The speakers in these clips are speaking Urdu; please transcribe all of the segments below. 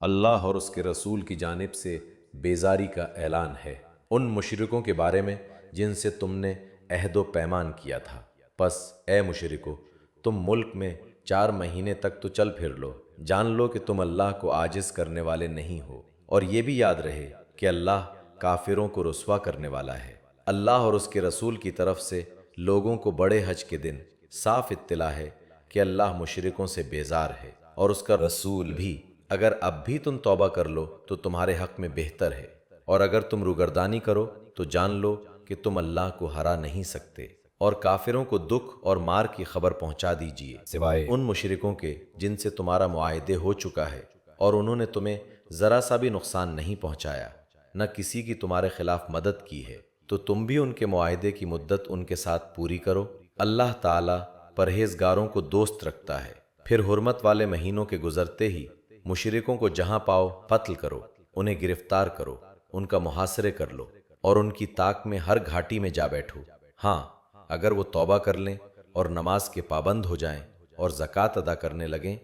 اللہ اور اس کے رسول کی جانب سے بیزاری کا اعلان ہے ان مشرکوں کے بارے میں جن سے تم نے عہد و پیمان کیا تھا۔ پس اے مشرکو، تم ملک میں 4 مہینے تک تو چل پھر لو، جان لو کہ تم اللہ کو عاجز کرنے والے نہیں ہو، اور یہ بھی یاد رہے کہ اللہ کافروں کو رسوا کرنے والا ہے۔ اللہ اور اس کے رسول کی طرف سے لوگوں کو بڑے حج کے دن صاف اطلاع ہے کہ اللہ مشرکوں سے بیزار ہے، اور اس کا رسول بھی۔ اگر اب بھی تم توبہ کر لو تو تمہارے حق میں بہتر ہے، اور اگر تم روگردانی کرو تو جان لو کہ تم اللہ کو ہرا نہیں سکتے، اور کافروں کو دکھ اور مار کی خبر پہنچا دیجیے سوائے ان مشرکوں کے جن سے تمہارا معاہدے ہو چکا ہے، اور انہوں نے تمہیں ذرا سا بھی نقصان نہیں پہنچایا، نہ کسی کی تمہارے خلاف مدد کی ہے، تو تم بھی ان کے معاہدے کی مدت ان کے ساتھ پوری کرو۔ اللہ تعالیٰ پرہیزگاروں کو دوست رکھتا ہے۔ پھر حرمت والے مہینوں کے گزرتے ہی مشرکوں کو جہاں پاؤ قتل کرو، انہیں گرفتار کرو، ان کا محاصرے کر لو، اور ان کی طاق میں ہر گھاٹی میں جا بیٹھو۔ ہاں، اگر وہ توبہ کر لیں اور نماز کے پابند ہو جائیں اور زکوٰۃ ادا کرنے لگیں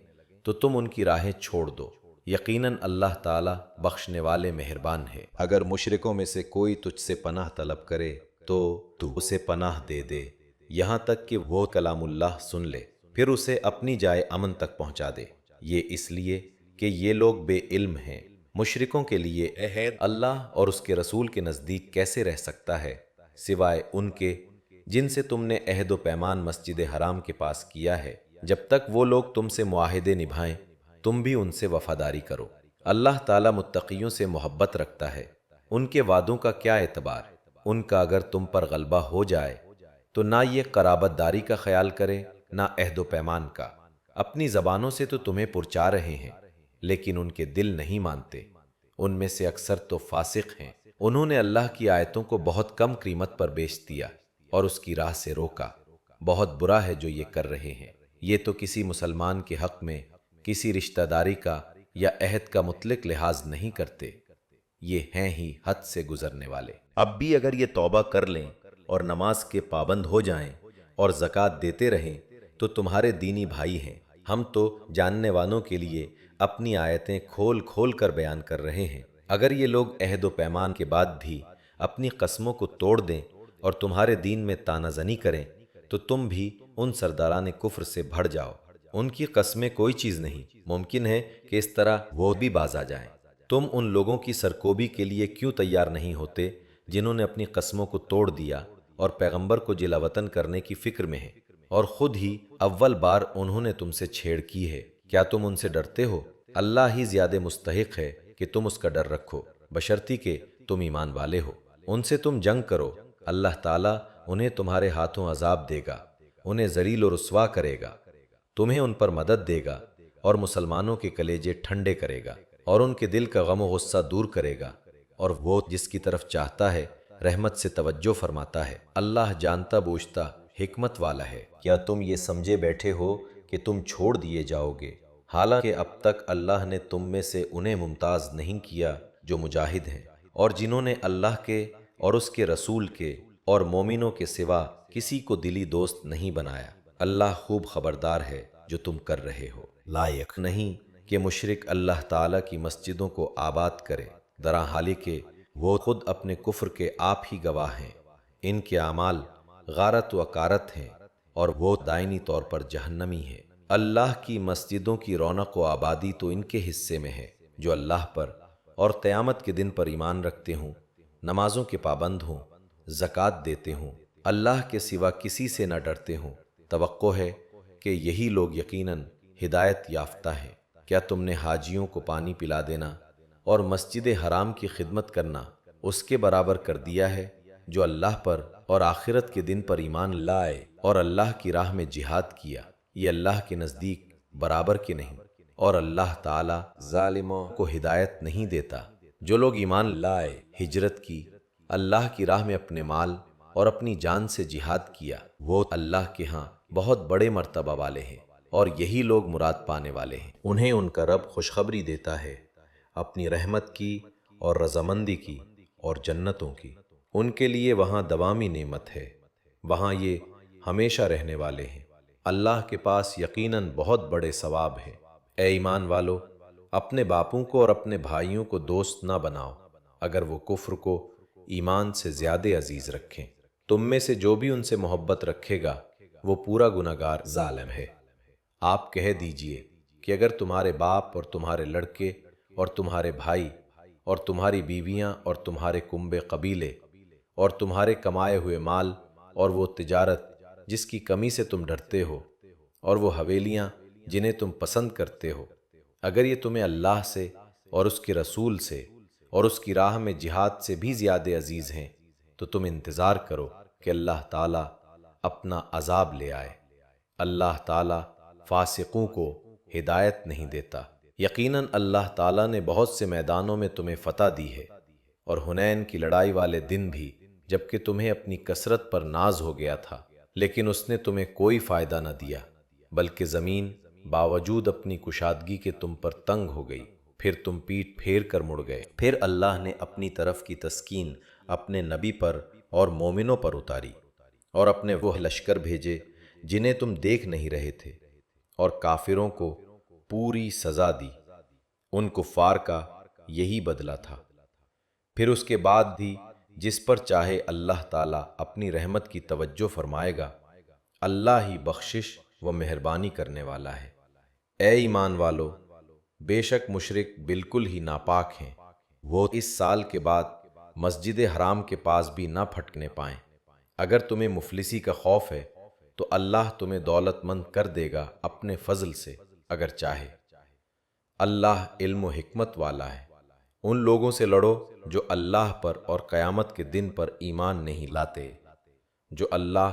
تو تم ان کی راہیں چھوڑ دو، یقیناً اللہ تعالیٰ بخشنے والے مہربان ہے۔ اگر مشرکوں میں سے کوئی تجھ سے پناہ طلب کرے تو اسے پناہ دے دے، یہاں تک کہ وہ کلام اللہ سن لے، پھر اسے اپنی جائے امن تک پہنچا دے۔ یہ اس لیے کہ یہ لوگ بے علم ہیں۔ مشرکوں کے لیے عہد اللہ اور اس کے رسول کے نزدیک کیسے رہ سکتا ہے سوائے ان کے جن سے تم نے عہد و پیمان مسجد حرام کے پاس کیا ہے۔ جب تک وہ لوگ تم سے معاہدے نبھائیں تم بھی ان سے وفاداری کرو۔ اللہ تعالیٰ متقیوں سے محبت رکھتا ہے۔ ان کے وعدوں کا کیا اعتبار؟ ان کا اگر تم پر غلبہ ہو جائے تو نہ یہ قرابت داری کا خیال کرے نہ عہد و پیمان کا۔ اپنی زبانوں سے تو تمہیں پرچا رہے ہیں لیکن ان کے دل نہیں مانتے۔ ان میں سے اکثر تو فاسق ہیں۔ انہوں نے اللہ کی آیتوں کو بہت کم قیمت پر بیچ دیا اور اس کی راہ سے روکا۔ بہت برا ہے جو یہ کر رہے ہیں۔ یہ تو کسی مسلمان کے حق میں کسی رشتہ داری کا یا عہد کا مطلق لحاظ نہیں کرتے، یہ ہیں ہی حد سے گزرنے والے۔ اب بھی اگر یہ توبہ کر لیں اور نماز کے پابند ہو جائیں اور زکوٰۃ دیتے رہیں تو تمہارے دینی بھائی ہیں۔ ہم تو جاننے والوں کے لیے اپنی آیتیں کھول کھول کر بیان کر رہے ہیں۔ اگر یہ لوگ عہد و پیمان کے بعد بھی اپنی قسموں کو توڑ دیں اور تمہارے دین میں طعنہ زنی کریں تو تم بھی ان سرداران کفر سے بھڑ جاؤ۔ ان کی قسمیں کوئی چیز نہیں، ممکن ہے کہ اس طرح وہ بھی باز آ جائیں۔ تم ان لوگوں کی سرکوبی کے لیے کیوں تیار نہیں ہوتے جنہوں نے اپنی قسموں کو توڑ دیا اور پیغمبر کو جلا وطن کرنے کی فکر میں ہیں، اور خود ہی اول بار انہوں نے تم سے چھیڑ کی ہے؟ کیا تم ان سے ڈرتے ہو؟ اللہ ہی زیادہ مستحق ہے کہ تم اس کا ڈر رکھو، بشرطی کہ تم ایمان والے ہو۔ ان سے تم جنگ کرو، اللہ تعالیٰ انہیں تمہارے ہاتھوں عذاب دے گا، انہیں ذلیل و رسوا کرے گا، تمہیں ان پر مدد دے گا اور مسلمانوں کے کلیجے ٹھنڈے کرے گا اور ان کے دل کا غم و غصہ دور کرے گا، اور وہ جس کی طرف چاہتا ہے رحمت سے توجہ فرماتا ہے۔ اللہ جانتا بوجھتا حکمت والا ہے۔ کیا تم یہ سمجھے بیٹھے ہو کہ تم چھوڑ دیے جاؤ گے، حالانکہ اب تک اللہ نے تم میں سے انہیں ممتاز نہیں کیا جو مجاہد ہیں اور جنہوں نے اللہ کے اور اس کے رسول کے اور مومنوں کے سوا کسی کو دلی دوست نہیں بنایا۔ اللہ خوب خبردار ہے جو تم کر رہے ہو۔ لائق نہیں کہ مشرک اللہ تعالیٰ کی مسجدوں کو آباد کرے، درا حالی کہ وہ خود اپنے کفر کے آپ ہی گواہ ہیں۔ ان کے اعمال غارت و اکارت ہیں اور وہ دائنی طور پر جہنمی ہے۔ اللہ کی مسجدوں کی رونق و آبادی تو ان کے حصے میں ہے جو اللہ پر اور قیامت کے دن پر ایمان رکھتے ہوں، نمازوں کے پابند ہوں، زکوٰۃ دیتے ہوں، اللہ کے سوا کسی سے نہ ڈرتے ہوں۔ توقع ہے کہ یہی لوگ یقیناً ہدایت یافتہ ہیں۔ کیا تم نے حاجیوں کو پانی پلا دینا اور مسجد حرام کی خدمت کرنا اس کے برابر کر دیا ہے جو اللہ پر اور آخرت کے دن پر ایمان لائے اور اللہ کی راہ میں جہاد کیا؟ یہ اللہ کے نزدیک برابر کے نہیں، اور اللہ تعالیٰ ظالموں کو ہدایت نہیں دیتا۔ جو لوگ ایمان لائے، ہجرت کی، اللہ کی راہ میں اپنے مال اور اپنی جان سے جہاد کیا، وہ اللہ کے ہاں بہت بڑے مرتبہ والے ہیں، اور یہی لوگ مراد پانے والے ہیں۔ انہیں ان کا رب خوشخبری دیتا ہے اپنی رحمت کی اور رضامندی کی اور جنتوں کی۔ ان کے لیے وہاں دوامی نعمت ہے، وہاں یہ ہمیشہ رہنے والے ہیں۔ اللہ کے پاس یقیناً بہت بڑے ثواب ہے۔ اے ایمان والو، اپنے باپوں کو اور اپنے بھائیوں کو دوست نہ بناؤ اگر وہ کفر کو ایمان سے زیادہ عزیز رکھیں۔ تم میں سے جو بھی ان سے محبت رکھے گا وہ پورا گنہگار ظالم ہے۔ آپ کہہ دیجئے کہ اگر تمہارے باپ اور تمہارے لڑکے اور تمہارے بھائی اور تمہاری بیویاں اور تمہارے کنبے قبیلے اور تمہارے کمائے ہوئے مال اور وہ تجارت جس کی کمی سے تم ڈرتے ہو اور وہ حویلیاں جنہیں تم پسند کرتے ہو، اگر یہ تمہیں اللہ سے اور اس کے رسول سے اور اس کی راہ میں جہاد سے بھی زیادہ عزیز ہیں تو تم انتظار کرو کہ اللہ تعالیٰ اپنا عذاب لے آئے۔ اللہ تعالیٰ فاسقوں کو ہدایت نہیں دیتا۔ یقیناً اللہ تعالیٰ نے بہت سے میدانوں میں تمہیں فتح دی ہے، اور حنین کی لڑائی والے دن بھی جبکہ تمہیں اپنی کثرت پر ناز ہو گیا تھا، لیکن اس نے تمہیں کوئی فائدہ نہ دیا، بلکہ زمین باوجود اپنی کشادگی کے تم پر تنگ ہو گئی، پھر تم پیٹ پھیر کر مڑ گئے۔ پھر اللہ نے اپنی طرف کی تسکین اپنے نبی پر اور مومنوں پر اتاری، اور اپنے وہ لشکر بھیجے جنہیں تم دیکھ نہیں رہے تھے، اور کافروں کو پوری سزا دی۔ ان کفار کا یہی بدلہ تھا۔ پھر اس کے بعد بھی جس پر چاہے اللہ تعالیٰ اپنی رحمت کی توجہ فرمائے گا، اللہ ہی بخشش و مہربانی کرنے والا ہے۔ اے ایمان والو، بے شک مشرک بالکل ہی ناپاک ہیں، وہ اس سال کے بعد مسجد حرام کے پاس بھی نہ پھٹکنے پائیں۔ اگر تمہیں مفلسی کا خوف ہے تو اللہ تمہیں دولت مند کر دے گا اپنے فضل سے اگر چاہے۔ اللہ علم و حکمت والا ہے۔ ان لوگوں سے لڑو جو اللہ پر اور قیامت کے دن پر ایمان نہیں لاتے، جو اللہ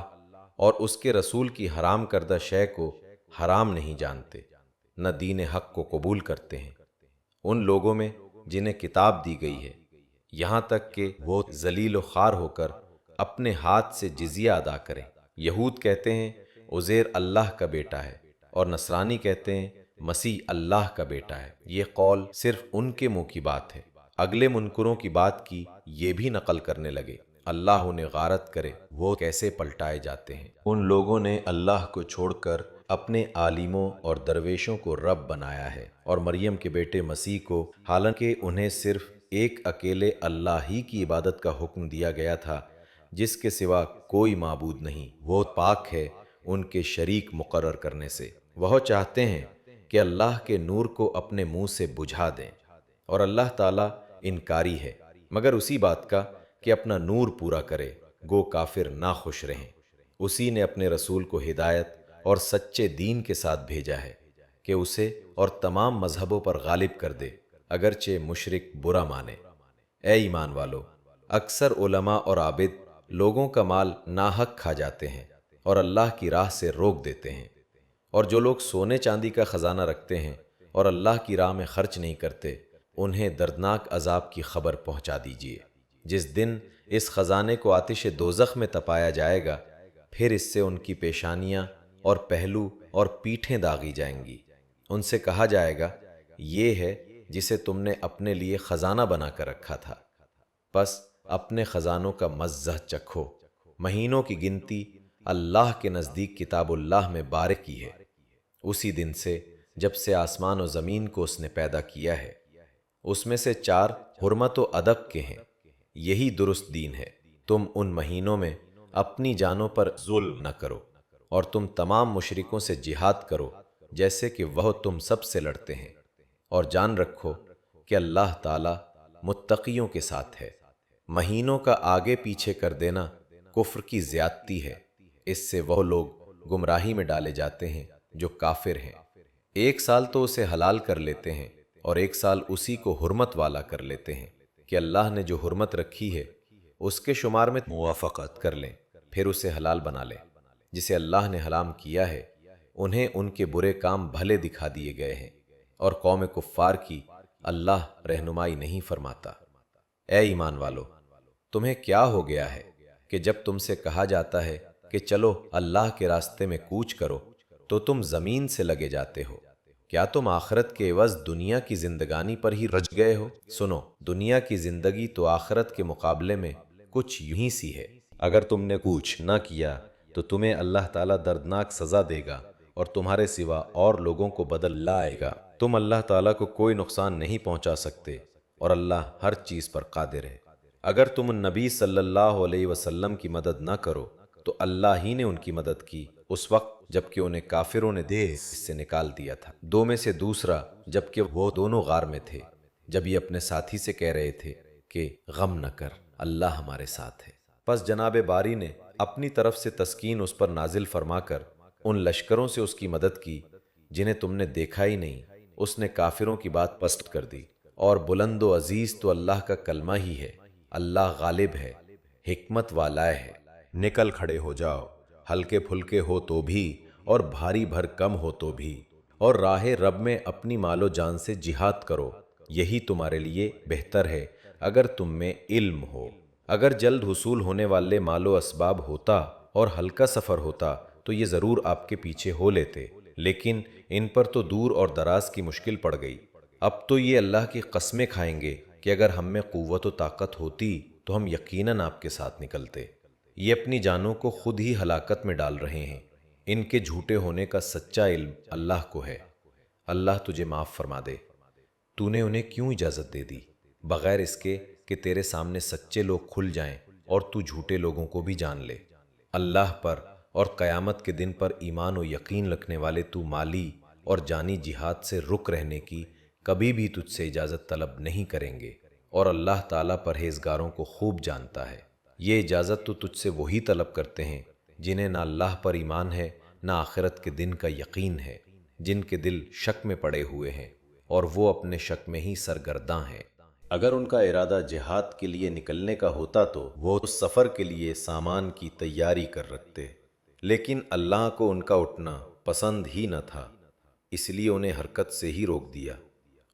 اور اس کے رسول کی حرام کردہ شے کو حرام نہیں جانتے، نہ دین حق کو قبول کرتے ہیں۔ ان لوگوں میں جنہیں کتاب دی گئی ہے، یہاں تک کہ وہ ذلیل و خوار ہو کر اپنے ہاتھ سے جزیہ ادا کریں۔ یہود کہتے ہیں عزیر اللہ کا بیٹا ہے، اور نصرانی کہتے ہیں مسیح اللہ کا بیٹا ہے۔ یہ قول صرف ان کے منہ کی بات ہے۔ اگلے منکروں کی بات کی یہ بھی نقل کرنے لگے، اللہ انہیں غارت کرے وہ کیسے پلٹائے جاتے ہیں۔ ان لوگوں نے اللہ کو چھوڑ کر اپنے عالموں اور درویشوں کو رب بنایا ہے، اور مریم کے بیٹے مسیح کو، حالانکہ انہیں صرف ایک اکیلے اللہ ہی کی عبادت کا حکم دیا گیا تھا جس کے سوا کوئی معبود نہیں، وہ پاک ہے ان کے شریک مقرر کرنے سے۔ وہ چاہتے ہیں کہ اللہ کے نور کو اپنے منہ سے بجھا دیں، اور اللہ تعالیٰ انکاری ہے مگر اسی بات کا کہ اپنا نور پورا کرے، گو کافر ناخوش رہیں۔ اسی نے اپنے رسول کو ہدایت اور سچے دین کے ساتھ بھیجا ہے کہ اسے اور تمام مذہبوں پر غالب کر دے، اگرچہ مشرک برا مانے۔ اے ایمان والو، اکثر علماء اور عابد لوگوں کا مال ناحق کھا جاتے ہیں اور اللہ کی راہ سے روک دیتے ہیں، اور جو لوگ سونے چاندی کا خزانہ رکھتے ہیں اور اللہ کی راہ میں خرچ نہیں کرتے، انہیں دردناک عذاب کی خبر پہنچا دیجیے۔ جس دن اس خزانے کو آتش دوزخ میں تپایا جائے گا، پھر اس سے ان کی پیشانیاں اور پہلو اور پیٹھیں داغی جائیں گی۔ ان سے کہا جائے گا یہ ہے جسے تم نے اپنے لیے خزانہ بنا کر رکھا تھا، پس اپنے خزانوں کا مزہ چکھو۔ مہینوں کی گنتی اللہ کے نزدیک کتاب اللہ میں بارک کی ہے، اسی دن سے جب سے آسمان و زمین کو اس نے پیدا کیا ہے۔ اس میں سے 4 حرمت و ادب کے ہیں، یہی درست دین ہے۔ تم ان مہینوں میں اپنی جانوں پر ظلم نہ کرو، اور تم تمام مشرکوں سے جہاد کرو جیسے کہ وہ تم سب سے لڑتے ہیں، اور جان رکھو کہ اللہ تعالیٰ متقیوں کے ساتھ ہے۔ مہینوں کا آگے پیچھے کر دینا کفر کی زیادتی ہے، اس سے وہ لوگ گمراہی میں ڈالے جاتے ہیں جو کافر ہیں۔ ایک سال تو اسے حلال کر لیتے ہیں اور ایک سال اسی کو حرمت والا کر لیتے ہیں کہ اللہ نے جو حرمت رکھی ہے اس کے شمار میں موافقت کر لیں، پھر اسے حلال بنا لیں۔ جسے اللہ نے حرام کیا ہے انہیں ان کے برے کام بھلے دکھا دیے گئے ہیں، اور قوم کفار کی اللہ رہنمائی نہیں فرماتا۔ اے ایمان والو، تمہیں کیا ہو گیا ہے کہ جب تم سے کہا جاتا ہے کہ چلو اللہ کے راستے میں کوچ کرو تو تم زمین سے لگے جاتے ہو؟ کیا تم آخرت کے عوض دنیا کی زندگانی پر ہی رج گئے ہو؟ سنو، دنیا کی زندگی تو آخرت کے مقابلے میں کچھ یوں ہی سی ہے۔ اگر تم نے کوچ نہ کیا تو تمہیں اللہ تعالیٰ دردناک سزا دے گا اور تمہارے سوا اور لوگوں کو بدل لائے گا۔ تم اللہ تعالیٰ کو کوئی نقصان نہیں پہنچا سکتے اور اللہ ہر چیز پر قادر ہے۔ اگر تم النبی صلی اللہ علیہ وسلم کی مدد نہ کرو تو اللہ ہی نے ان کی مدد کی اس وقت جب کہ انہیں کافروں نے دیس سے نکال دیا تھا، دو میں سے دوسرا، جب کہ وہ دونوں غار میں تھے، جب یہ اپنے ساتھی سے کہہ رہے تھے کہ غم نہ کر، اللہ ہمارے ساتھ ہے۔ پس جناب باری نے اپنی طرف سے تسکین اس پر نازل فرما کر ان لشکروں سے اس کی مدد کی جنہیں تم نے دیکھا ہی نہیں۔ اس نے کافروں کی بات پست کر دی، اور بلند و عزیز تو اللہ کا کلمہ ہی ہے، اللہ غالب ہے، حکمت والا ہے۔ نکل کھڑے ہو جاؤ، ہلکے پھلکے ہو تو بھی اور بھاری بھرکم ہو تو بھی، اور راہ رب میں اپنی مال و جان سے جہاد کرو، یہی تمہارے لیے بہتر ہے اگر تم میں علم ہو۔ اگر جلد حصول ہونے والے مال و اسباب ہوتا اور ہلکا سفر ہوتا تو یہ ضرور آپ کے پیچھے ہو لیتے، لیکن ان پر تو دور اور دراز کی مشکل پڑ گئی۔ اب تو یہ اللہ کی قسمیں کھائیں گے کہ اگر ہم میں قوت و طاقت ہوتی تو ہم یقیناً آپ کے ساتھ نکلتے۔ یہ اپنی جانوں کو خود ہی ہلاکت میں ڈال رہے ہیں، ان کے جھوٹے ہونے کا سچا علم اللہ کو ہے۔ اللہ تجھے معاف فرما دے، تو نے انہیں کیوں اجازت دے دی، بغیر اس کے کہ تیرے سامنے سچے لوگ کھل جائیں اور تو جھوٹے لوگوں کو بھی جان لے۔ اللہ پر اور قیامت کے دن پر ایمان و یقین رکھنے والے تو مالی اور جانی جہاد سے رک رہنے کی کبھی بھی تجھ سے اجازت طلب نہیں کریں گے، اور اللہ تعالیٰ پرہیزگاروں کو خوب جانتا ہے۔ یہ اجازت تو تجھ سے وہی طلب کرتے ہیں جنہیں نہ اللہ پر ایمان ہے نہ آخرت کے دن کا یقین ہے، جن کے دل شک میں پڑے ہوئے ہیں اور وہ اپنے شک میں ہی سرگرداں ہیں۔ اگر ان کا ارادہ جہاد کے لیے نکلنے کا ہوتا تو وہ اس سفر کے لیے سامان کی تیاری کر رکھتے، لیکن اللہ کو ان کا اٹھنا پسند ہی نہ تھا، اس لیے انہیں حرکت سے ہی روک دیا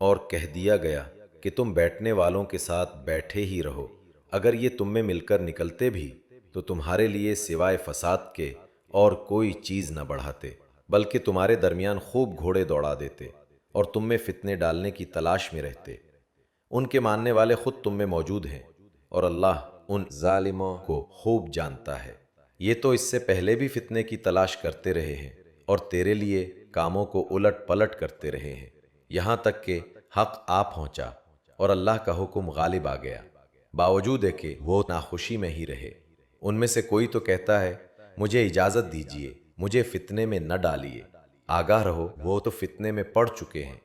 اور کہہ دیا گیا کہ تم بیٹھنے والوں کے ساتھ بیٹھے ہی رہو۔ اگر یہ تم میں مل کر نکلتے بھی تو تمہارے لیے سوائے فساد کے اور کوئی چیز نہ بڑھاتے، بلکہ تمہارے درمیان خوب گھوڑے دوڑا دیتے اور تم میں فتنے ڈالنے کی تلاش میں رہتے۔ ان کے ماننے والے خود تم میں موجود ہیں اور اللہ ان ظالموں کو خوب جانتا ہے۔ یہ تو اس سے پہلے بھی فتنے کی تلاش کرتے رہے ہیں اور تیرے لیے کاموں کو الٹ پلٹ کرتے رہے ہیں، یہاں تک کہ حق آ پہنچا اور اللہ کا حکم غالب آ گیا، باوجود ہے کہ وہ ناخوشی میں ہی رہے۔ ان میں سے کوئی تو کہتا ہے مجھے اجازت دیجیے، مجھے فتنے میں نہ ڈالیے، آگاہ رہو وہ تو فتنے میں پڑ چکے ہیں،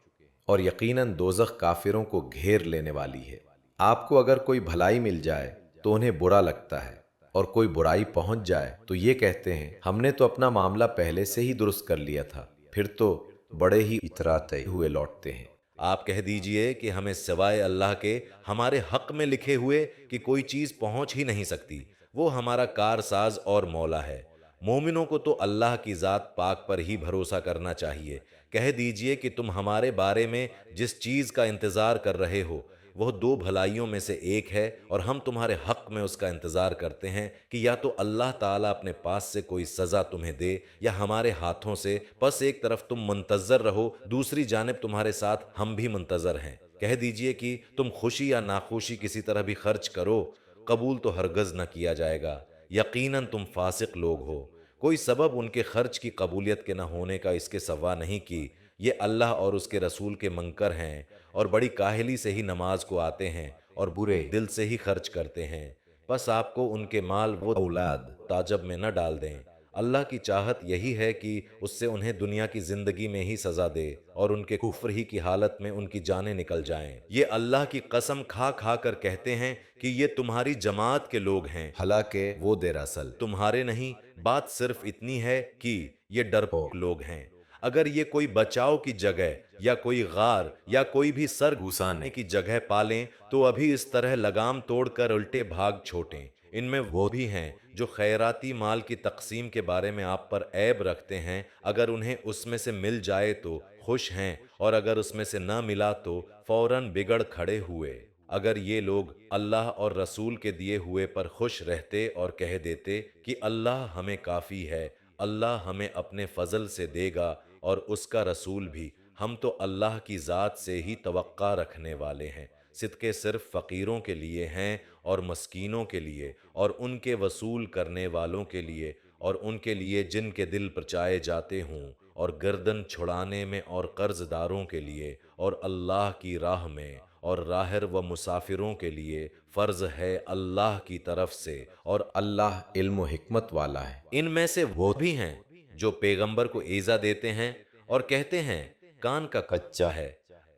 اور یقیناً دوزخ کافروں کو گھیر لینے والی ہے۔ آپ کو اگر کوئی بھلائی مل جائے تو انہیں برا لگتا ہے، اور کوئی برائی پہنچ جائے تو یہ کہتے ہیں ہم نے تو اپنا معاملہ پہلے سے ہی درست کر لیا تھا، پھر تو بڑے ہی اتراتے ہوئے لوٹتے ہیں۔ آپ کہہ دیجئے کہ ہمیں سوائے اللہ کے ہمارے حق میں لکھے ہوئے کہ کوئی چیز پہنچ ہی نہیں سکتی، وہ ہمارا کارساز اور مولا ہے۔ مومنوں کو تو اللہ کی ذات پاک پر ہی بھروسہ کرنا چاہیے۔ کہہ دیجئے کہ تم ہمارے بارے میں جس چیز کا انتظار کر رہے ہو وہ دو بھلائیوں میں سے ایک ہے، اور ہم تمہارے حق میں اس کا انتظار کرتے ہیں کہ یا تو اللہ تعالیٰ اپنے پاس سے کوئی سزا تمہیں دے یا ہمارے ہاتھوں سے، پس ایک طرف تم منتظر رہو، دوسری جانب تمہارے ساتھ ہم بھی منتظر ہیں۔ کہہ دیجئے کہ تم خوشی یا ناخوشی کسی طرح بھی خرچ کرو، قبول تو ہرگز نہ کیا جائے گا، یقیناً تم فاسق لوگ ہو۔ کوئی سبب ان کے خرچ کی قبولیت کے نہ ہونے کا اس کے سوا نہیں کہ یہ اللہ اور اس کے رسول کے منکر ہیں، اور بڑی کاہلی سے ہی نماز کو آتے ہیں اور برے دل سے ہی خرچ کرتے ہیں۔ بس آپ کو ان کے مال و اولاد تعجب میں نہ ڈال دیں۔ اللہ کی چاہت یہی ہے کہ اس سے انہیں دنیا کی زندگی میں ہی سزا دے اور ان کے کفر ہی کی حالت میں ان کی جانیں نکل جائیں۔ یہ اللہ کی قسم کھا کھا کر کہتے ہیں کہ یہ تمہاری جماعت کے لوگ ہیں، حالانکہ وہ دراصل تمہارے نہیں۔ بات صرف اتنی ہے کہ یہ ڈرپوک لوگ ہیں۔ اگر یہ کوئی بچاؤ کی جگہ یا کوئی غار یا کوئی بھی سر گھسانے کی جگہ پالیں تو ابھی اس طرح لگام توڑ کر الٹے بھاگ چھوٹیں۔ ان میں وہ بھی ہیں جو خیراتی مال کی تقسیم کے بارے میں آپ پر عیب رکھتے ہیں، اگر انہیں اس میں سے مل جائے تو خوش ہیں، اور اگر اس میں سے نہ ملا تو فوراً بگڑ کھڑے ہوئے۔ اگر یہ لوگ اللہ اور رسول کے دیے ہوئے پر خوش رہتے اور کہہ دیتے کہ اللہ ہمیں کافی ہے، اللہ ہمیں اپنے فضل سے دے گا اور اس کا رسول بھی، ہم تو اللہ کی ذات سے ہی توقع رکھنے والے ہیں، صدقے صرف فقیروں کے لیے ہیں اور مسکینوں کے لیے اور ان کے وصول کرنے والوں کے لیے اور ان کے لیے جن کے دل پرچائے جاتے ہوں اور گردن چھڑانے میں اور قرض داروں کے لیے اور اللہ کی راہ میں اور راہر و مسافروں کے لیے فرض ہے اللہ کی طرف سے، اور اللہ علم و حکمت والا ہے۔ ان میں سے وہ بھی ہیں جو پیغمبر کو ایذا دیتے ہیں اور کہتے ہیں کان کا کچا ہے۔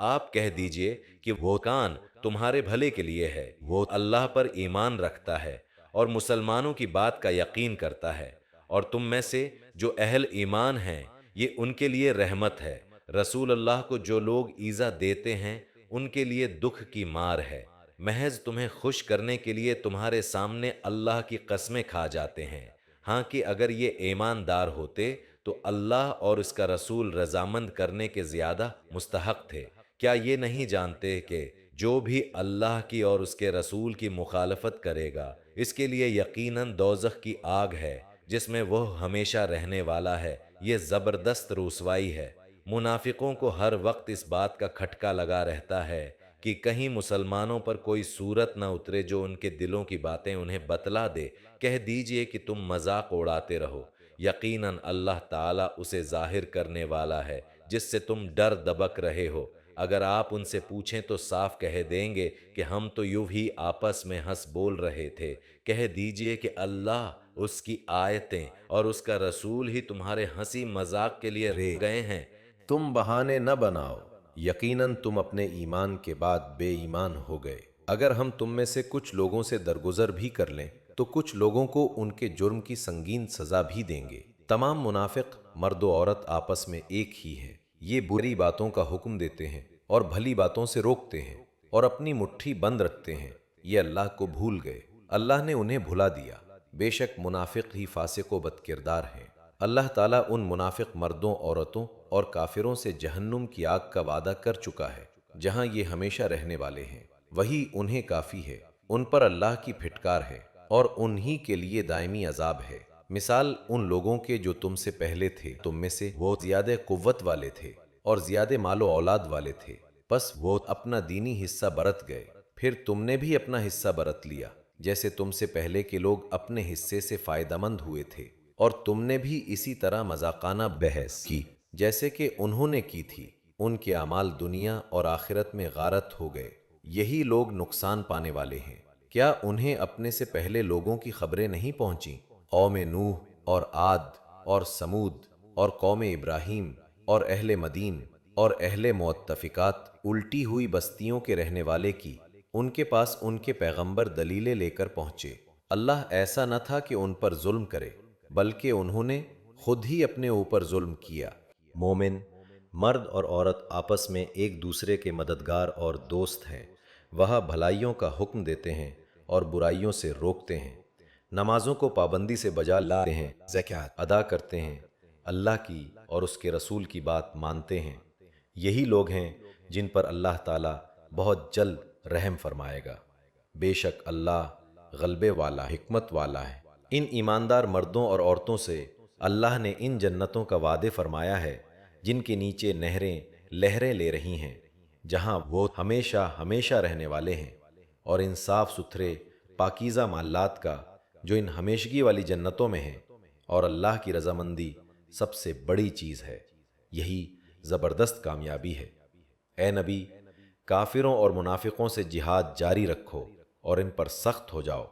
آپ کہہ دیجئے کہ وہ کان تمہارے بھلے کے لیے ہے، وہ اللہ پر ایمان رکھتا ہے اور مسلمانوں کی بات کا یقین کرتا ہے، اور تم میں سے جو اہل ایمان ہیں یہ ان کے لیے رحمت ہے۔ رسول اللہ کو جو لوگ ایذا دیتے ہیں ان کے لیے دکھ کی مار ہے، محض تمہیں خوش کرنے کے لیے تمہارے سامنے اللہ کی قسمیں کھا جاتے ہیں، ہاں کہ اگر یہ ایماندار ہوتے تو اللہ اور اس کا رسول رضامند کرنے کے زیادہ مستحق تھے۔ کیا یہ نہیں جانتے کہ جو بھی اللہ کی اور اس کے رسول کی مخالفت کرے گا اس کے لیے یقیناً دوزخ کی آگ ہے جس میں وہ ہمیشہ رہنے والا ہے۔ یہ زبردست رسوائی ہے۔ منافقوں کو ہر وقت اس بات کا کھٹکا لگا رہتا ہے کہ کہیں مسلمانوں پر کوئی صورت نہ اترے جو ان کے دلوں کی باتیں انہیں بتلا دے۔ کہہ دیجئے کہ تم مذاق اڑاتے رہو، یقیناً اللہ تعالیٰ اسے ظاہر کرنے والا ہے جس سے تم ڈر دبک رہے ہو۔ اگر آپ ان سے پوچھیں تو صاف کہہ دیں گے کہ ہم تو یوں ہی آپس میں ہنس بول رہے تھے۔ کہہ دیجئے کہ اللہ، اس کی آیتیں اور اس کا رسول ہی تمہارے ہنسی مذاق کے لیے رہ گئے ہیں۔ تم بہانے نہ بناؤ، یقیناً تم اپنے ایمان کے بعد بے ایمان ہو گئے۔ اگر ہم تم میں سے کچھ لوگوں سے درگزر بھی کر لیں تو کچھ لوگوں کو ان کے جرم کی سنگین سزا بھی دیں گے۔ تمام منافق مرد و عورت آپس میں ایک ہی ہیں، یہ بری باتوں کا حکم دیتے ہیں اور بھلی باتوں سے روکتے ہیں اور اپنی مٹھی بند رکھتے ہیں۔ یہ اللہ کو بھول گئے، اللہ نے انہیں بھلا دیا۔ بے شک منافق ہی فاسق و بد کردار ہیں۔ اللہ تعالیٰ ان منافق مردوں، عورتوں اور کافروں سے جہنم کی آگ کا وعدہ کر چکا ہے جہاں یہ ہمیشہ رہنے والے ہیں، وہی انہیں کافی ہے۔ ان پر اللہ کی پھٹکار ہے اور انہی کے لیے دائمی عذاب ہے۔ مثال ان لوگوں کے جو تم سے پہلے تھے، تم میں سے وہ زیادہ قوت والے تھے اور زیادہ مال و اولاد والے تھے، بس وہ اپنا دینی حصہ برت گئے، پھر تم نے بھی اپنا حصہ برت لیا، جیسے تم سے پہلے کے لوگ اپنے حصے سے فائدہ مند ہوئے تھے، اور تم نے بھی اسی طرح مذاقانہ بحث کی جیسے کہ انہوں نے کی تھی۔ ان کے اعمال دنیا اور آخرت میں غارت ہو گئے۔ یہی لوگ نقصان پانے والے ہیں۔ کیا انہیں اپنے سے پہلے لوگوں کی خبریں نہیں پہنچیں؟ قوم نوح اور عاد اور سمود اور قوم ابراہیم اور اہل مدین اور اہل مؤتفقات، الٹی ہوئی بستیوں کے رہنے والے کی، ان کے پاس ان کے پیغمبر دلیلیں لے کر پہنچے۔ اللہ ایسا نہ تھا کہ ان پر ظلم کرے، بلکہ انہوں نے خود ہی اپنے اوپر ظلم کیا۔ مومن مرد اور عورت آپس میں ایک دوسرے کے مددگار اور دوست ہیں، وہ بھلائیوں کا حکم دیتے ہیں اور برائیوں سے روکتے ہیں، نمازوں کو پابندی سے بجا لاتے ہیں، زکوٰۃ ادا کرتے ہیں، اللہ کی اور اس کے رسول کی بات مانتے ہیں۔ یہی لوگ ہیں جن پر اللہ تعالیٰ بہت جلد رحم فرمائے گا۔ بے شک اللہ غلبے والا، حکمت والا ہے۔ ان ایماندار مردوں اور عورتوں سے اللہ نے ان جنتوں کا وعدے فرمایا ہے جن کے نیچے نہریں لہریں لے رہی ہیں، جہاں وہ ہمیشہ ہمیشہ رہنے والے ہیں، اور ان صاف ستھرے پاکیزہ مالات کا جو ان ہمیشگی والی جنتوں میں ہیں، اور اللہ کی رضامندی سب سے بڑی چیز ہے۔ یہی زبردست کامیابی ہے۔ اے نبی، کافروں اور منافقوں سے جہاد جاری رکھو اور ان پر سخت ہو جاؤ۔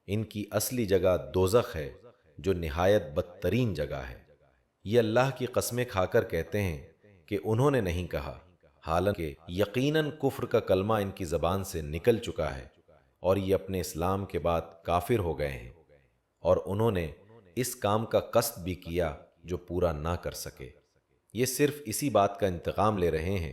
ان کی اصلی جگہ دوزخ ہے جو نہایت بدترین جگہ ہے۔ یہ اللہ کی قسمیں کھا کر کہتے ہیں کہ انہوں نے نہیں کہا، حالانکہ یقیناً کفر کا کلمہ ان کی زبان سے نکل چکا ہے اور یہ اپنے اسلام کے بعد کافر ہو گئے ہیں، اور انہوں نے اس کام کا قصد بھی کیا جو پورا نہ کر سکے۔ یہ صرف اسی بات کا انتقام لے رہے ہیں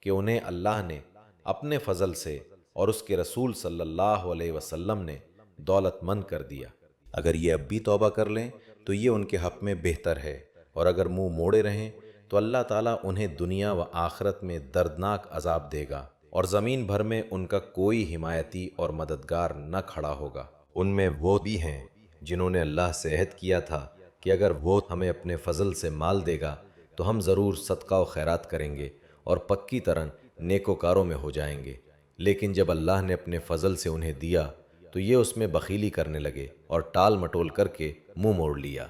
کہ انہیں اللہ نے اپنے فضل سے اور اس کے رسول صلی اللہ علیہ وسلم نے دولت مند کر دیا۔ اگر یہ اب بھی توبہ کر لیں تو یہ ان کے حق میں بہتر ہے، اور اگر منہ موڑے رہیں تو اللہ تعالیٰ انہیں دنیا و آخرت میں دردناک عذاب دے گا، اور زمین بھر میں ان کا کوئی حمایتی اور مددگار نہ کھڑا ہوگا۔ ان میں وہ بھی ہیں جنہوں نے اللہ سے عہد کیا تھا کہ اگر وہ ہمیں اپنے فضل سے مال دے گا تو ہم ضرور صدقہ و خیرات کریں گے اور پکی طرح نیکوکاروں میں ہو جائیں گے، لیکن جب اللہ نے اپنے فضل سے انہیں دیا تو یہ اس میں بخیلی کرنے لگے اور ٹال مٹول کر کے منہ موڑ لیا۔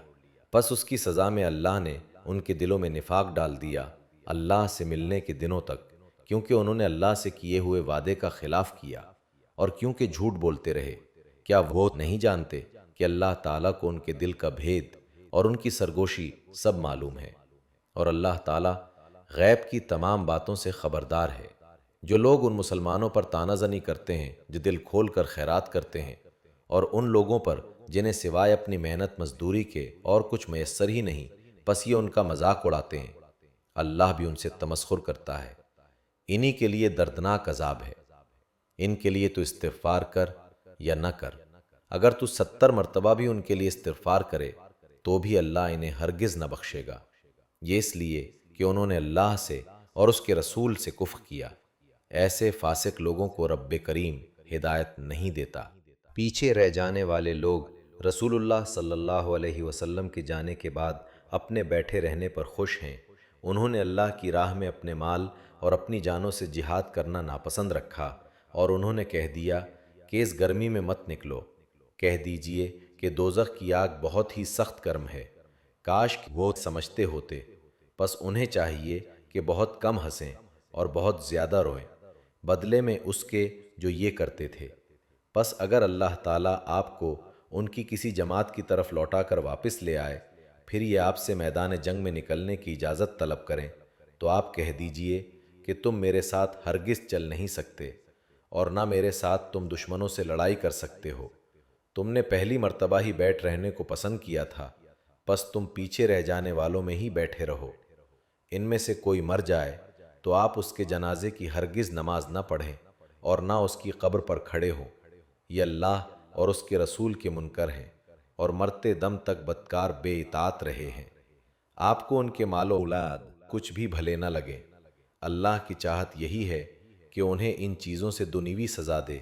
پس اس کی سزا میں اللہ نے ان کے دلوں میں نفاق ڈال دیا اللہ سے ملنے کے دنوں تک، کیونکہ انہوں نے اللہ سے کیے ہوئے وعدے کا خلاف کیا اور کیونکہ جھوٹ بولتے رہے۔ کیا وہ نہیں جانتے کہ اللہ تعالیٰ کو ان کے دل کا بھید اور ان کی سرگوشی سب معلوم ہے، اور اللہ تعالیٰ غیب کی تمام باتوں سے خبردار ہے۔ جو لوگ ان مسلمانوں پر طعنہ زنی کرتے ہیں جو دل کھول کر خیرات کرتے ہیں، اور ان لوگوں پر جنہیں سوائے اپنی محنت مزدوری کے اور کچھ میسر ہی نہیں، بس یہ ان کا مذاق اڑاتے ہیں، اللہ بھی ان سے تمسخر کرتا ہے۔ انہی کے لیے دردناک عذاب ہے۔ ان کے لیے تو استغفار کر یا نہ کر، اگر تو 70 مرتبہ بھی ان کے لیے استغفار کرے تو بھی اللہ انہیں ہرگز نہ بخشے گا، یہ اس لیے کہ انہوں نے اللہ سے اور اس کے رسول سے کفر کیا۔ ایسے فاسق لوگوں کو رب کریم ہدایت نہیں دیتا۔ پیچھے رہ جانے والے لوگ رسول اللہ صلی اللہ علیہ وسلم کے جانے کے بعد اپنے بیٹھے رہنے پر خوش ہیں۔ انہوں نے اللہ کی راہ میں اپنے مال اور اپنی جانوں سے جہاد کرنا ناپسند رکھا، اور انہوں نے کہہ دیا کہ اس گرمی میں مت نکلو۔ کہہ دیجئے کہ دوزخ کی آگ بہت ہی سخت گرم ہے، کاش کہ وہ سمجھتے ہوتے، پس انہیں چاہیے کہ بہت کم ہنسیں اور بہت زیادہ روئیں، بدلے میں اس کے جو یہ کرتے تھے۔ پس اگر اللہ تعالیٰ آپ کو ان کی کسی جماعت کی طرف لوٹا کر واپس لے آئے، پھر یہ آپ سے میدان جنگ میں نکلنے کی اجازت طلب کریں، تو آپ کہہ دیجئے کہ تم میرے ساتھ ہرگز چل نہیں سکتے، اور نہ میرے ساتھ تم دشمنوں سے لڑائی کر سکتے ہو۔ تم نے پہلی مرتبہ ہی بیٹھ رہنے کو پسند کیا تھا، پس تم پیچھے رہ جانے والوں میں ہی بیٹھے رہو۔ ان میں سے کوئی مر جائے تو آپ اس کے جنازے کی ہرگز نماز نہ پڑھیں اور نہ اس کی قبر پر کھڑے ہوں، یہ اللہ اور اس کے رسول کے منکر ہیں، اور مرتے دم تک بدکار بے اطاعت رہے ہیں۔ آپ کو ان کے مال و اولاد کچھ بھی بھلے نہ لگیں، اللہ کی چاہت یہی ہے کہ انہیں ان چیزوں سے دنیوی سزا دے،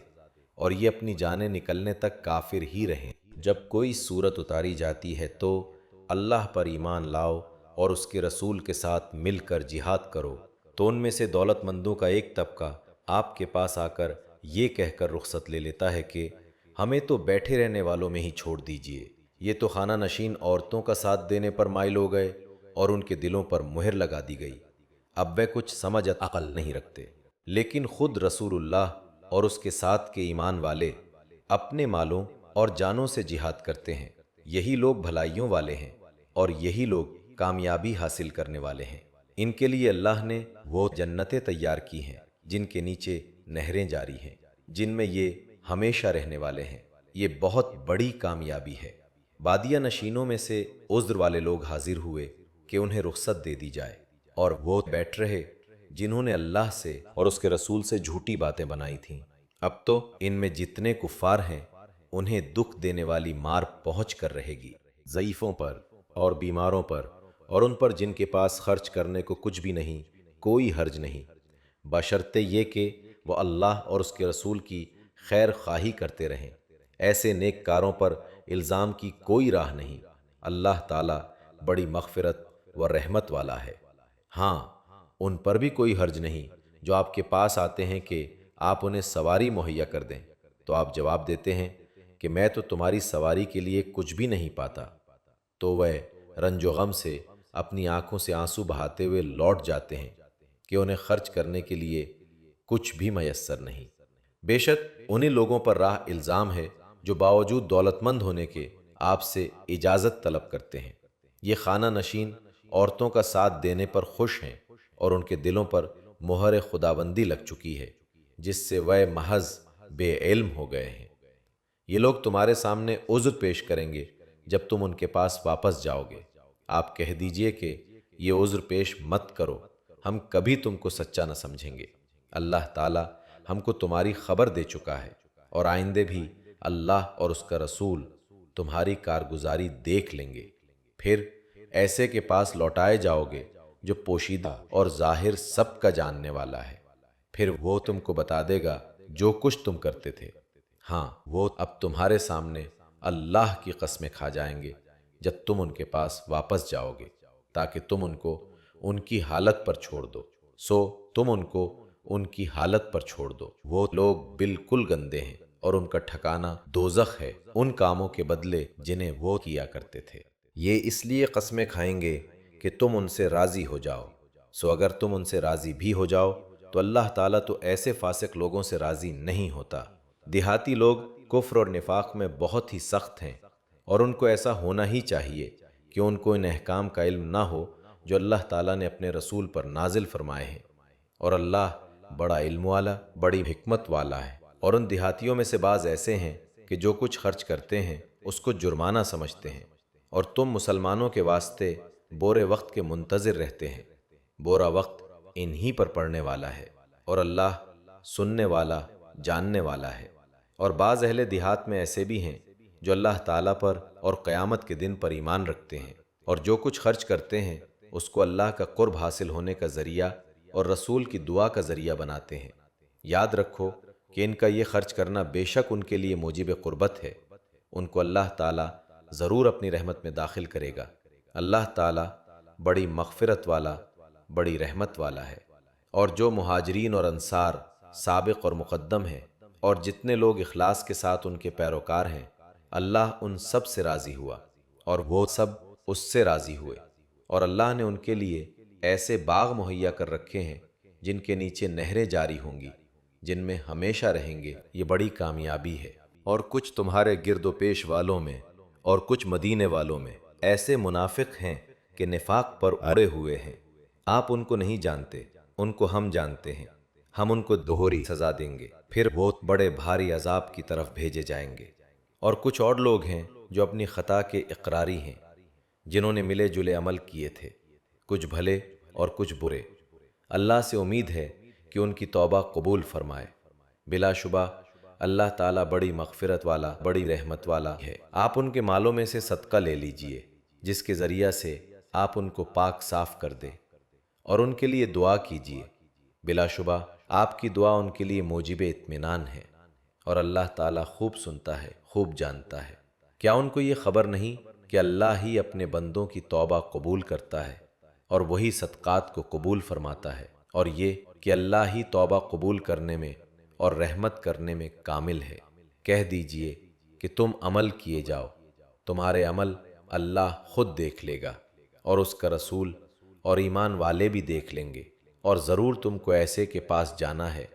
اور یہ اپنی جانیں نکلنے تک کافر ہی رہیں۔ جب کوئی صورت اتاری جاتی ہے تو اللہ پر ایمان لاؤ اور اس کے رسول کے ساتھ مل کر جہاد کرو، تو ان میں سے دولت مندوں کا ایک طبقہ آپ کے پاس آ کر یہ کہہ کر رخصت لے لیتا ہے کہ ہمیں تو بیٹھے رہنے والوں میں ہی چھوڑ دیجئے۔ یہ تو خانہ نشین عورتوں کا ساتھ دینے پر مائل ہو گئے اور ان کے دلوں پر مہر لگا دی گئی، اب وہ کچھ سمجھ عقل نہیں رکھتے۔ لیکن خود رسول اللہ اور اس کے ساتھ کے ایمان والے اپنے مالوں اور جانوں سے جہاد کرتے ہیں، یہی لوگ بھلائیوں والے ہیں اور یہی لوگ کامیابی حاصل کرنے والے ہیں۔ ان کے لیے اللہ نے وہ جنتیں تیار کی ہیں جن کے نیچے نہریں جاری ہیں، جن میں یہ ہمیشہ رہنے والے ہیں، یہ بہت بڑی کامیابی ہے۔ بادیہ نشینوں میں سے عذر والے لوگ حاضر ہوئے کہ انہیں رخصت دے دی جائے، اور وہ بیٹھ رہے جنہوں نے اللہ سے اور اس کے رسول سے جھوٹی باتیں بنائی تھیں۔ اب تو ان میں جتنے کفار ہیں انہیں دکھ دینے والی مار پہنچ کر رہے گی، ضعیفوں پر اور بیماروں پر اور ان پر جن کے پاس خرچ کرنے کو کچھ بھی نہیں، کوئی حرج نہیں، بشرطے یہ کہ وہ اللہ اور اس کے رسول کی خیر خواہی کرتے رہیں۔ ایسے نیک کاروں پر الزام کی کوئی راہ نہیں، اللہ تعالیٰ بڑی مغفرت و رحمت والا ہے۔ ہاں، ان پر بھی کوئی حرج نہیں جو آپ کے پاس آتے ہیں کہ آپ انہیں سواری مہیا کر دیں، تو آپ جواب دیتے ہیں کہ میں تو تمہاری سواری کے لیے کچھ بھی نہیں پاتا، تو وہ رنج و غم سے اپنی آنکھوں سے آنسو بہاتے ہوئے لوٹ جاتے ہیں کہ انہیں خرچ کرنے کے لیے کچھ بھی میسر نہیں۔ بے شک انہی لوگوں پر راہ الزام ہے جو باوجود دولت مند ہونے کے آپ سے اجازت طلب کرتے ہیں۔ یہ خانہ نشین عورتوں کا ساتھ دینے پر خوش ہیں اور ان کے دلوں پر مہر خداوندی لگ چکی ہے، جس سے وہ محض بے علم ہو گئے ہیں۔ یہ لوگ تمہارے سامنے عذر پیش کریں گے جب تم ان کے پاس واپس جاؤ گے، آپ کہہ دیجئے کہ یہ عذر پیش مت کرو، ہم کبھی تم کو سچا نہ سمجھیں گے۔ اللہ تعالیٰ ہم کو تمہاری خبر دے چکا ہے، اور آئندے بھی اللہ اور اس کا رسول تمہاری کارگزاری دیکھ لیں گے۔ پھر ایسے کے پاس لوٹائے جاؤ گے جو پوشیدہ اور ظاہر سب کا جاننے والا ہے، پھر وہ تم کو بتا دے گا جو کچھ تم کرتے تھے۔ ہاں، وہ اب تمہارے سامنے اللہ کی قسمیں کھا جائیں گے جب تم ان کے پاس واپس جاؤ گے، تاکہ تم ان کو ان کی حالت پر چھوڑ دو، سو تم ان کو ان کی حالت پر چھوڑ دو۔ وہ لوگ بالکل گندے ہیں اور ان کا ٹھکانہ دوزخ ہے، ان کاموں کے بدلے جنہیں وہ کیا کرتے تھے۔ یہ اس لیے قسمیں کھائیں گے کہ تم ان سے راضی ہو جاؤ، سو اگر تم ان سے راضی بھی ہو جاؤ تو اللہ تعالیٰ تو ایسے فاسق لوگوں سے راضی نہیں ہوتا۔ دیہاتی لوگ کفر اور نفاق میں بہت ہی سخت ہیں، اور ان کو ایسا ہونا ہی چاہیے کہ ان کو ان احکام کا علم نہ ہو جو اللہ تعالیٰ نے اپنے رسول پر نازل فرمائے ہیں، اور اللہ بڑا علم والا، بڑی حکمت والا ہے۔ اور ان دیہاتیوں میں سے بعض ایسے ہیں کہ جو کچھ خرچ کرتے ہیں اس کو جرمانہ سمجھتے ہیں، اور تم مسلمانوں کے واسطے بورے وقت کے منتظر رہتے ہیں۔ بورا وقت انہی پر پڑنے والا ہے، اور اللہ سننے والا، جاننے والا ہے۔ اور بعض اہل دیہات میں ایسے بھی ہیں جو اللہ تعالیٰ پر اور قیامت کے دن پر ایمان رکھتے ہیں، اور جو کچھ خرچ کرتے ہیں اس کو اللہ کا قرب حاصل ہونے کا ذریعہ اور رسول کی دعا کا ذریعہ بناتے ہیں۔ یاد رکھو کہ ان کا یہ خرچ کرنا بے شک ان کے لیے موجب قربت ہے، ان کو اللہ تعالیٰ ضرور اپنی رحمت میں داخل کرے گا۔ اللہ تعالیٰ بڑی مغفرت والا، بڑی رحمت والا ہے۔ اور جو مہاجرین اور انصار سابق اور مقدم ہیں، اور جتنے لوگ اخلاص کے ساتھ ان کے پیروکار ہیں، اللہ ان سب سے راضی ہوا اور وہ سب اس سے راضی ہوئے، اور اللہ نے ان کے لیے ایسے باغ مہیا کر رکھے ہیں جن کے نیچے نہریں جاری ہوں گی، جن میں ہمیشہ رہیں گے۔ یہ بڑی کامیابی ہے۔ اور کچھ تمہارے گرد و پیش والوں میں اور کچھ مدینے والوں میں ایسے منافق ہیں کہ نفاق پر اڑے ہوئے ہیں، آپ ان کو نہیں جانتے، ان کو ہم جانتے ہیں، ہم ان کو دوہری سزا دیں گے، پھر وہ بڑے بھاری عذاب کی طرف بھیجے جائیں گے۔ اور کچھ اور لوگ ہیں جو اپنی خطا کے اقراری ہیں، جنہوں نے ملے جلے عمل کیے تھے، کچھ بھلے اور کچھ برے۔ اللہ سے امید ہے کہ ان کی توبہ قبول فرمائے۔ بلا شبہ اللہ تعالیٰ بڑی مغفرت والا، بڑی رحمت والا ہے۔ آپ ان کے مالوں میں سے صدقہ لے لیجئے جس کے ذریعہ سے آپ ان کو پاک صاف کر دیں، اور ان کے لیے دعا کیجئے۔ بلا شبہ آپ کی دعا ان کے لیے موجب اطمینان ہے، اور اللہ تعالیٰ خوب سنتا ہے، خوب جانتا ہے۔ کیا ان کو یہ خبر نہیں کہ اللہ ہی اپنے بندوں کی توبہ قبول کرتا ہے اور وہی صدقات کو قبول فرماتا ہے، اور یہ کہ اللہ ہی توبہ قبول کرنے میں اور رحمت کرنے میں کامل ہے۔ کہہ دیجئے کہ تم عمل کیے جاؤ، تمہارے عمل اللہ خود دیکھ لے گا، اور اس کا رسول اور ایمان والے بھی دیکھ لیں گے، اور ضرور تم کو ایسے کے پاس جانا ہے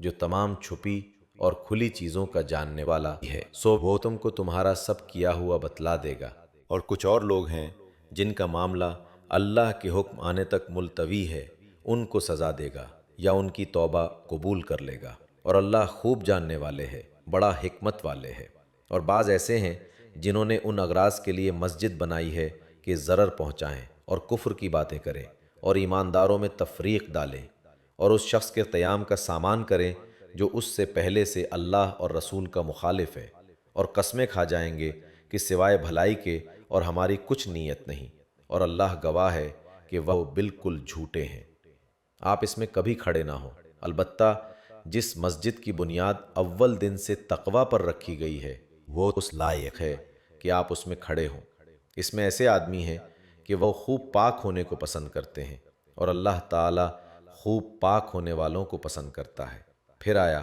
جو تمام چھپی اور کھلی چیزوں کا جاننے والا ہے، سو وہ تم کو تمہارا سب کیا ہوا بتلا دے گا۔ اور کچھ اور لوگ ہیں جن کا معاملہ اللہ کے حکم آنے تک ملتوی ہے، ان کو سزا دے گا یا ان کی توبہ قبول کر لے گا، اور اللہ خوب جاننے والے ہے، بڑا حکمت والے ہے۔ اور بعض ایسے ہیں جنہوں نے ان اغراض کے لیے مسجد بنائی ہے کہ ضرر پہنچائیں اور کفر کی باتیں کریں اور ایمانداروں میں تفریق ڈالیں، اور اس شخص کے قیام کا سامان کریں جو اس سے پہلے سے اللہ اور رسول کا مخالف ہے، اور قسمیں کھا جائیں گے کہ سوائے بھلائی کے اور ہماری کچھ نیت نہیں، اور اللہ گواہ ہے کہ وہ بالکل جھوٹے ہیں۔ آپ اس میں کبھی کھڑے نہ ہوں، البتہ جس مسجد کی بنیاد اول دن سے تقوی پر رکھی گئی ہے وہ اس لائق ہے کہ آپ اس میں کھڑے ہوں۔ اس میں ایسے آدمی ہیں کہ وہ خوب پاک ہونے کو پسند کرتے ہیں، اور اللہ تعالیٰ خوب پاک ہونے والوں کو پسند کرتا ہے۔ پھر آیا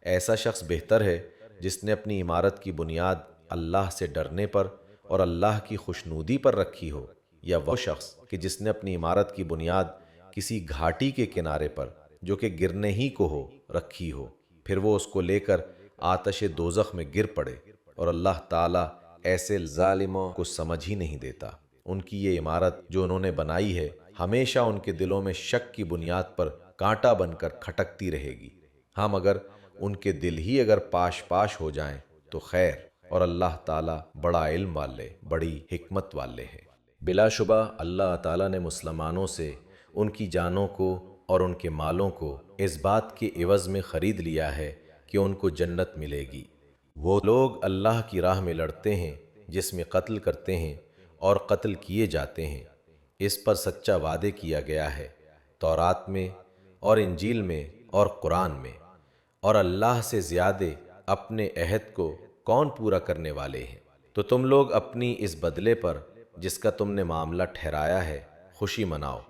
ایسا شخص بہتر ہے جس نے اپنی عمارت کی بنیاد اللہ سے ڈرنے پر اور اللہ کی خوشنودی پر رکھی ہو، یا وہ شخص کہ جس نے اپنی عمارت کی بنیاد کسی گھاٹی کے کنارے پر جو کہ گرنے ہی کو ہو رکھی ہو، پھر وہ اس کو لے کر آتش دوزخ میں گر پڑے، اور اللہ تعالیٰ ایسے ظالموں کو سمجھ ہی نہیں دیتا۔ ان کی یہ عمارت جو انہوں نے بنائی ہے ہمیشہ ان کے دلوں میں شک کی بنیاد پر کانٹا بن کر کھٹکتی رہے گی۔ ہم اگر ان کے دل ہی اگر پاش پاش ہو جائیں تو خیر، اور اللہ تعالیٰ بڑا علم والے، بڑی حکمت والے ہے۔ بلا شبہ اللہ تعالیٰ نے مسلمانوں سے ان کی جانوں کو اور ان کے مالوں کو اس بات کے عوض میں خرید لیا ہے کہ ان کو جنت ملے گی۔ وہ لوگ اللہ کی راہ میں لڑتے ہیں جس میں قتل کرتے ہیں اور قتل کیے جاتے ہیں، اس پر سچا وعدے کیا گیا ہے تورات میں اور انجیل میں اور قرآن میں، اور اللہ سے زیادہ اپنے عہد کو کون پورا کرنے والے ہیں؟ تو تم لوگ اپنی اس بدلے پر جس کا تم نے معاملہ ٹھہرایا ہے خوشی مناؤ،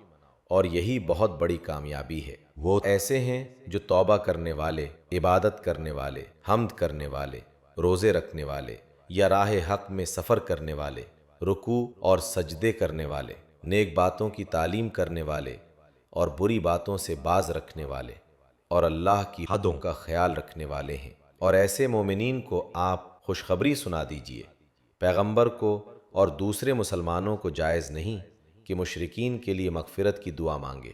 اور یہی بہت بڑی کامیابی ہے۔ وہ ایسے ہیں جو توبہ کرنے والے، عبادت کرنے والے، حمد کرنے والے، روزے رکھنے والے، یا راہ حق میں سفر کرنے والے، رکوع اور سجدے کرنے والے، نیک باتوں کی تعلیم کرنے والے اور بری باتوں سے باز رکھنے والے اور اللہ کی حدوں کا خیال رکھنے والے ہیں۔ اور ایسے مومنین کو آپ خوشخبری سنا دیجئے۔ پیغمبر کو اور دوسرے مسلمانوں کو جائز نہیں کہ مشرکین کے لیے مغفرت کی دعا مانگے،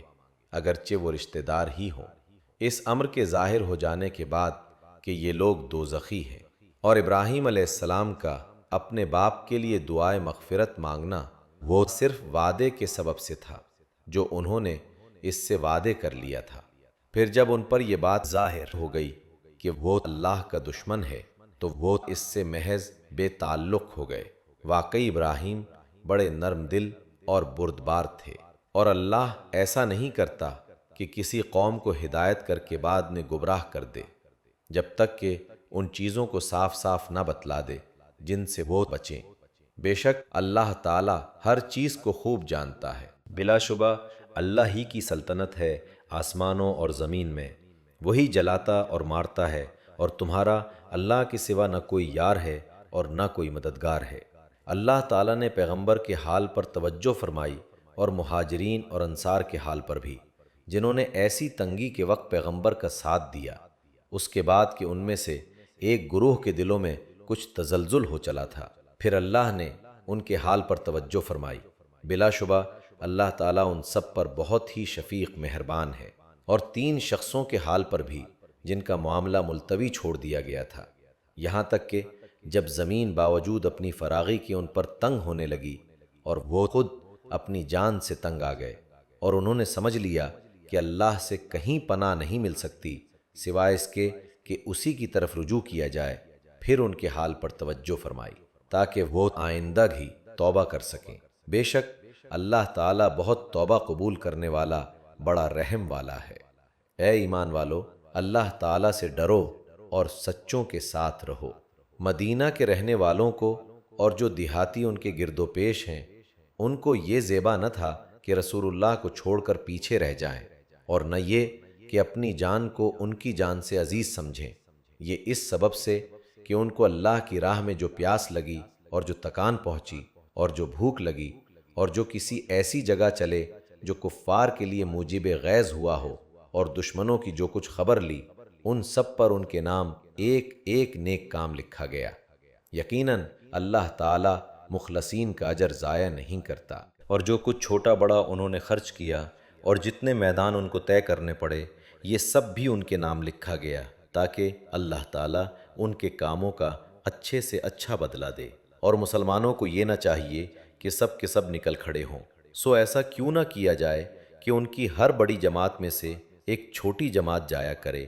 اگرچہ وہ رشتہ دار ہی ہوں، اس امر کے ظاہر ہو جانے کے بعد کہ یہ لوگ دوزخی ہیں۔ اور ابراہیم علیہ السلام کا اپنے باپ کے لیے دعائے مغفرت مانگنا وہ صرف وعدے کے سبب سے تھا جو انہوں نے اس سے وعدے کر لیا تھا۔ پھر جب ان پر یہ بات ظاہر ہو گئی کہ وہ اللہ کا دشمن ہے تو وہ اس سے محض بے تعلق ہو گئے۔ واقعی ابراہیم بڑے نرم دل اور بردبار تھے، اور اللہ ایسا نہیں کرتا کہ کسی قوم کو ہدایت کر کے بعد میں گمراہ کر دے جب تک کہ ان چیزوں کو صاف صاف نہ بتلا دے جن سے وہ بچیں۔ بے شک اللہ تعالی ہر چیز کو خوب جانتا ہے۔ بلا شبہ اللہ ہی کی سلطنت ہے آسمانوں اور زمین میں، وہی جلاتا اور مارتا ہے، اور تمہارا اللہ کے سوا نہ کوئی یار ہے اور نہ کوئی مددگار ہے۔ اللہ تعالیٰ نے پیغمبر کے حال پر توجہ فرمائی اور مہاجرین اور انصار کے حال پر بھی، جنہوں نے ایسی تنگی کے وقت پیغمبر کا ساتھ دیا، اس کے بعد کہ ان میں سے ایک گروہ کے دلوں میں کچھ تزلزل ہو چلا تھا۔ پھر اللہ نے ان کے حال پر توجہ فرمائی۔ بلا شبہ اللہ تعالیٰ ان سب پر بہت ہی شفیق مہربان ہے۔ اور 3 شخصوں کے حال پر بھی جن کا معاملہ ملتوی چھوڑ دیا گیا تھا، یہاں تک کہ جب زمین باوجود اپنی فراغی کے ان پر تنگ ہونے لگی اور وہ خود اپنی جان سے تنگ آ گئے، اور انہوں نے سمجھ لیا کہ اللہ سے کہیں پناہ نہیں مل سکتی سوائے اس کے کہ اسی کی طرف رجوع کیا جائے، پھر ان کے حال پر توجہ فرمائی تاکہ وہ آئندہ بھی توبہ کر سکیں۔ بے شک اللہ تعالیٰ بہت توبہ قبول کرنے والا بڑا رحم والا ہے۔ اے ایمان والو، اللہ تعالیٰ سے ڈرو اور سچوں کے ساتھ رہو۔ مدینہ کے رہنے والوں کو اور جو دیہاتی ان کے گرد و پیش ہیں، ان کو یہ زیبا نہ تھا کہ رسول اللہ کو چھوڑ کر پیچھے رہ جائیں، اور نہ یہ کہ اپنی جان کو ان کی جان سے عزیز سمجھیں۔ یہ اس سبب سے کہ ان کو اللہ کی راہ میں جو پیاس لگی اور جو تکان پہنچی اور جو بھوک لگی اور جو کسی ایسی جگہ چلے جو کفار کے لیے موجب غیظ ہوا ہو، اور دشمنوں کی جو کچھ خبر لی، ان سب پر ان کے نام ایک ایک نیک کام لکھا گیا۔ یقیناً اللہ تعالی مخلصین کا اجر ضائع نہیں کرتا۔ اور جو کچھ چھوٹا بڑا انہوں نے خرچ کیا اور جتنے میدان ان کو طے کرنے پڑے، یہ سب بھی ان کے نام لکھا گیا تاکہ اللہ تعالیٰ ان کے کاموں کا اچھے سے اچھا بدلہ دے۔ اور مسلمانوں کو یہ نہ چاہیے کہ سب کے سب نکل کھڑے ہوں، سو ایسا کیوں نہ کیا جائے کہ ان کی ہر بڑی جماعت میں سے ایک چھوٹی جماعت جایا کرے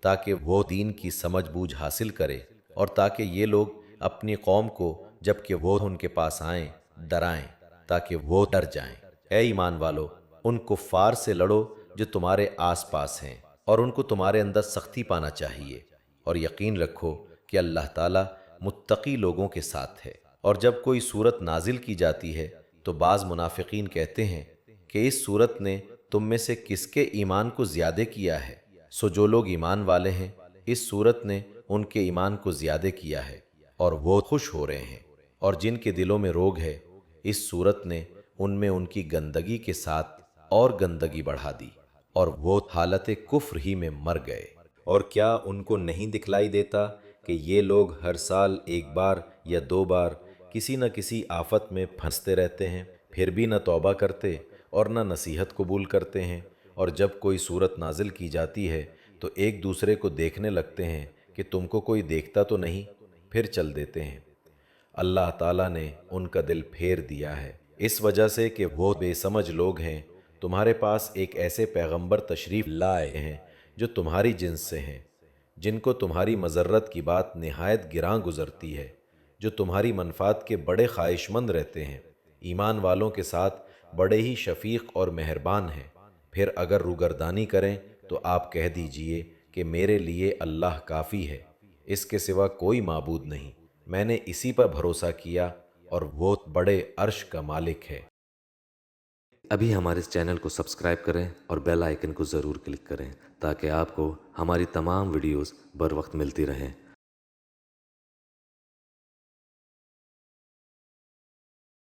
تاکہ وہ دین کی سمجھ بوجھ حاصل کرے، اور تاکہ یہ لوگ اپنی قوم کو جب کہ وہ ان کے پاس آئیں ڈرائیں تاکہ وہ ڈر جائیں۔ اے ایمان والو، ان کفار سے لڑو جو تمہارے آس پاس ہیں، اور ان کو تمہارے اندر سختی پانا چاہیے، اور یقین رکھو کہ اللہ تعالیٰ متقی لوگوں کے ساتھ ہے۔ اور جب کوئی صورت نازل کی جاتی ہے تو بعض منافقین کہتے ہیں کہ اس صورت نے تم میں سے کس کے ایمان کو زیادہ کیا ہے؟ سو جو لوگ ایمان والے ہیں اس صورت نے ان کے ایمان کو زیادہ کیا ہے اور وہ خوش ہو رہے ہیں، اور جن کے دلوں میں روگ ہے اس صورت نے ان میں ان کی گندگی کے ساتھ اور گندگی بڑھا دی، اور وہ حالت کفر ہی میں مر گئے۔ اور کیا ان کو نہیں دکھلائی دیتا کہ یہ لوگ ہر سال ایک بار یا 2 بار کسی نہ کسی آفت میں پھنستے رہتے ہیں، پھر بھی نہ توبہ کرتے اور نہ نصیحت قبول کرتے ہیں، اور جب کوئی صورت نازل کی جاتی ہے تو ایک دوسرے کو دیکھنے لگتے ہیں کہ تم کو کوئی دیکھتا تو نہیں، پھر چل دیتے ہیں۔ اللہ تعالیٰ نے ان کا دل پھیر دیا ہے اس وجہ سے کہ وہ بے سمجھ لوگ ہیں۔ تمہارے پاس ایک ایسے پیغمبر تشریف لائے ہیں جو تمہاری جنس سے ہیں، جن کو تمہاری مضرت کی بات نہایت گراں گزرتی ہے، جو تمہاری منفعت کے بڑے خواہش مند رہتے ہیں، ایمان والوں کے ساتھ بڑے ہی شفیق اور مہربان ہیں۔ پھر اگر روگردانی کریں تو آپ کہہ دیجئے کہ میرے لیے اللہ کافی ہے، اس کے سوا کوئی معبود نہیں، میں نے اسی پر بھروسہ کیا اور وہ بڑے عرش کا مالک ہے۔ ابھی ہمارے اس چینل کو سبسکرائب کریں اور بیل آئیکن کو ضرور کلک کریں تاکہ آپ کو ہماری تمام ویڈیوز بر وقت ملتی رہیں۔